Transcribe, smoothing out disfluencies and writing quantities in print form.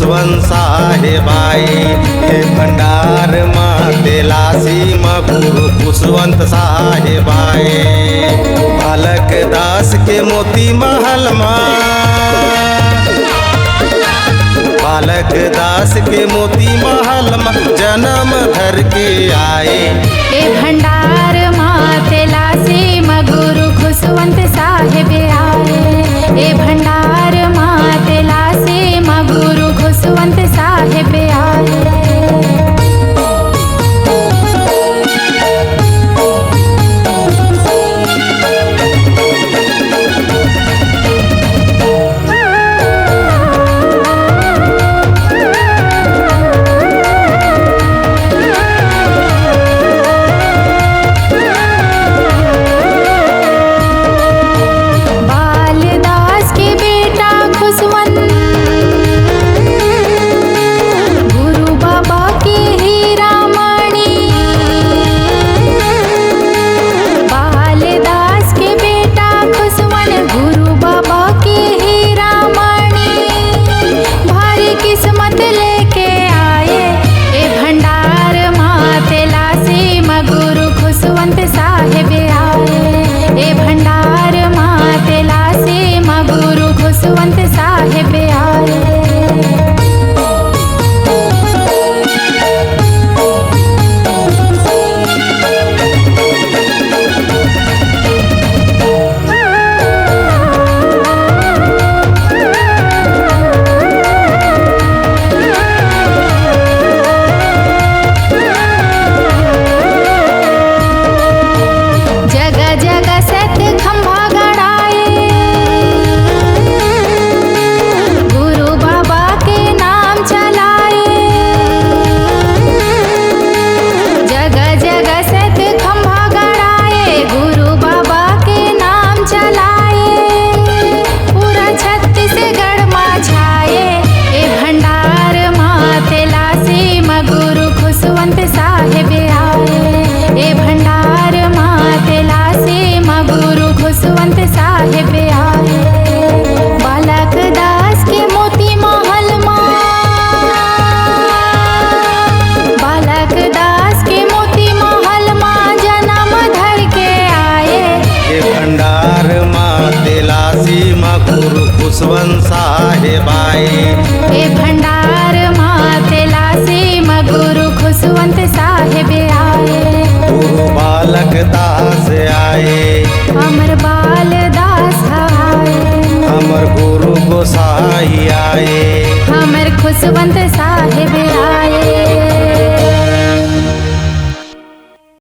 खुशवंत साहेब आए। हे भंडार माते लासी गुरु खुशवंत साहेब आए। बालक दास के मोती महल बालक दास के मोती महल जन्म धर के आए। हे भंडार माते लासी गुरु खुशवंत साहेब आए। हे भंडार माते लासी गुरु खुशवंत साहेब आए। खुशवंत साहेब आए। जगह जगह सत खंभा गड़ाए, गुरु बाबा के नाम चलाए। जगह जगह सत खंभा गड़ाए, गुरु बाबा के नाम चलाए। पूरा छत्तीसगढ़ में छाए। ए भंडार माते लासी गुरु खुशवंत साहेब आए। ए भंडार माते लासी गुरु खुशवंत साहेब